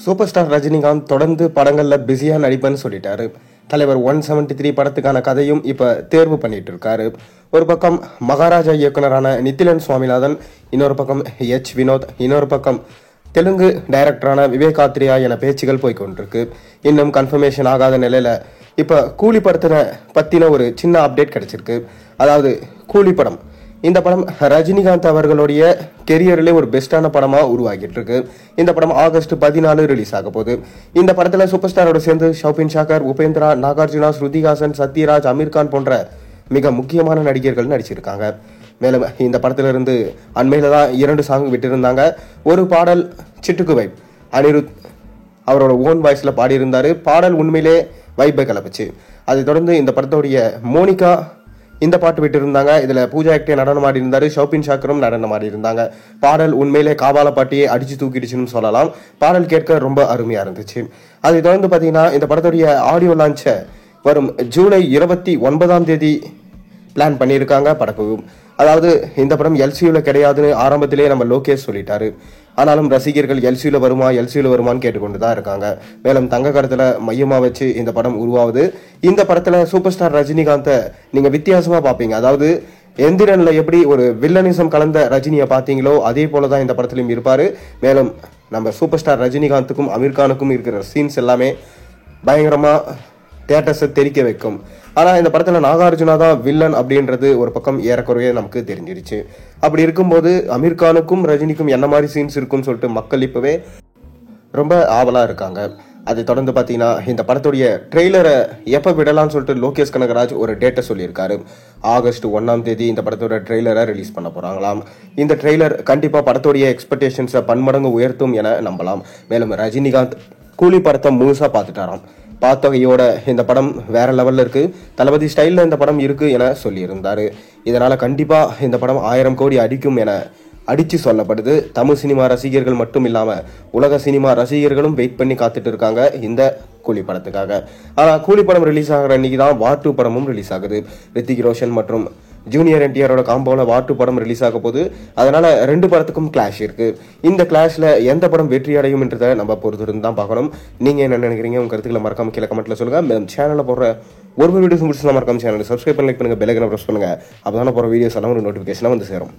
Super star Rajinikanth தொடர்ந்து படங்கள்ல பிஸியா நடிப்பேன்னு சொல்லிட்டாரு. தலைவர் 173 படத்துக்கான கதையும் இப்ப தேர்வு பண்ணிட்டு இருக்காரு. ஒரு பக்கம் மகாராஜா இயக்குனரான நித்திலன் சுவாமிநாதன், இன்னொரு பக்கம் வினோத், இன்னொரு பக்கம் தெலுங்கு டைரக்டரான விவேக் ஆத்ரியா என பேச்சுகள் போய்கொண்டிருக்கு. இன்னும் கன்ஃபர்மேஷன் ஆகாத நிலையில இப்ப கூலி படத்தின பத்தின ஒரு சின்ன அப்டேட் கிடைச்சிருக்கு. அதாவது கூலி படம், இந்த படம் ரஜினிகாந்த் அவர்களுடைய கெரியரிலே ஒரு பெஸ்டான படமா உருவாகிட்டு இருக்கு. இந்த படம் ஆகஸ்ட் 14 ரிலீஸ் ஆக போகுது. இந்த படத்துல சூப்பர் ஸ்டாரோட சேர்ந்து ஷௌபின் ஷாக்கர், உபேந்திரா, நாகார்ஜுனா, ஸ்ருதிஹாசன், சத்யராஜ், அமீர்கான் போன்ற மிக முக்கியமான நடிகர்கள் நடிச்சிருக்காங்க. மேலும் இந்த படத்துல இருந்து அண்மையில தான் 2 சாங் விட்டிருந்தாங்க. ஒரு பாடல் சிட்டுக்கு வைப், அனிருத் அவரோட ஓன் வாய்ஸ்ல பாடியிருந்தாரு. பாடல் உண்மையிலே வைப்பை கலப்புச்சு. அதை தொடர்ந்து இந்த படத்தோடைய மோனிகா இந்த பாட்டு விட்டு இருந்தாங்க. இதுல பூஜா ஹெக்டே நடனம் ஆடி இருந்தாரு. ஷௌபின் ஷாக்கரும் நடனம் ஆடி இருந்தாங்க. பாடல் உண்மையிலே காபால பாட்டியை அடிச்சு தூக்கிடுச்சுன்னு சொல்லலாம். பாடல் கேட்க ரொம்ப அருமையா இருந்துச்சு. அதை தொடர்ந்து பாத்தீங்கன்னா இந்த படத்துடைய ஆடியோ லான்ச்சை வரும் ஜூலை 29 பிளான் பண்ணியிருக்காங்க படக்குழு. அதாவது இந்த படம் எல்சியூல கிடையாதுன்னு ஆரம்பத்திலே நம்ம லோகேஷ் சொல்லிட்டாரு. ஆனாலும் ரசிகர்கள் எல்சியூல வருமான்னு கேட்டுக்கொண்டுதான் இருக்காங்க. மேலும் தங்க கடத்துல மையமா வச்சு இந்த படம் உருவாகுது. இந்த படத்துல சூப்பர் ஸ்டார் ரஜினிகாந்தை நீங்க வித்தியாசமா பாப்பீங்க. அதாவது எந்திரன்ல எப்படி ஒரு வில்லனிசம் கலந்த ரஜினியை பாத்தீங்களோ அதே போலதான் இந்த படத்திலும் இருப்பாரு. மேலும் நம்ம சூப்பர் ஸ்டார் ரஜினிகாந்துக்கும் அமீர்கானுக்கும் இருக்கிற சீன்ஸ் எல்லாமே பயங்கரமா தியேட்டர்ஸை தெரிக்க வைக்கும். ஆனா இந்த படத்துல நாகார்ஜுனா தான் வில்லன் அப்படின்றது ஒரு பக்கம் ஏறக்குறைய நமக்கு தெரிஞ்சிருச்சு. அப்படி இருக்கும்போது அமீர்கானுக்கும் ரஜினிக்கும் என்ன மாதிரி சீன்ஸ் இருக்குன்னு சொல்லிட்டு மக்கள் இப்பவே ரொம்ப ஆவலா இருக்காங்க. அதை தொடர்ந்து பாத்தீங்கன்னா இந்த படத்துடைய ட்ரெய்லரை எப்ப விடலாம்னு சொல்லிட்டு லோகேஷ் கனகராஜ் ஒரு டேட்டை சொல்லியிருக்காரு. ஆகஸ்ட் 1 இந்த படத்தோட ட்ரெய்லரை ரிலீஸ் பண்ண போறாங்களாம். இந்த ட்ரெய்லர் கண்டிப்பா படத்துடைய எக்ஸ்பெக்டேஷன்ஸை பன்மடங்கு உயர்த்தும் என நம்பலாம். மேலும் ரஜினிகாந்த் கூலி படத்தை முழுசா பார்த்துட்டாராம். பார்த்தகையோட இந்த படம் வேற லெவல்ல இருக்கு, தளபதி ஸ்டைல்ல இந்த படம் இருக்கு என சொல்லியிருந்தாரு. இதனால கண்டிப்பா இந்த படம் 1000 கோடி அடிக்கும் என அடிச்சு சொல்லப்படுது. தமிழ் சினிமா ரசிகர்கள் மட்டும் இல்லாம உலக சினிமா ரசிகர்களும் வெயிட் பண்ணி காத்துட்டு இருக்காங்க இந்த கூலி படத்துக்காக. ஆனா கூலி படம் ரிலீஸ் ஆகிற அன்னைக்கு தான் வார் 2 படமும் ரிலீஸ் ஆகுது. ரித்திக் ரோஷன் மற்றும் ஜூனியர் என்டிஆரோட காம்போல வார் 2 படம் ரிலீஸ் ஆக போகுது. அதனால 2 படத்துக்கும் கிளாஷ் இருக்கு. இந்த கிளாஷ்ல எந்த படம் வெற்றி அடையும் என்றதை நம்ம பொறுத்திருந்து தான் பார்க்கணும். நீங்க என்ன நினைக்கிறீங்க? உங்க கருத்துக்களை மறக்காம கீழே கமெண்ட்ல சொல்லுங்க. மேலும் சேனல்ல போடுற ஒரு வீடியோஸ் முடிச்சுதான் மறக்காம சேனல் சப்ஸ்கிரைப் பண்ணி லைக் பண்ணுங்க, பெல் ஐகானை பிரஸ் பண்ணுங்க. அப்பதான் போற வீடியோஸ் எல்லாம் ஒரு நோட்டிபிகேஷனா வந்து சேரும்.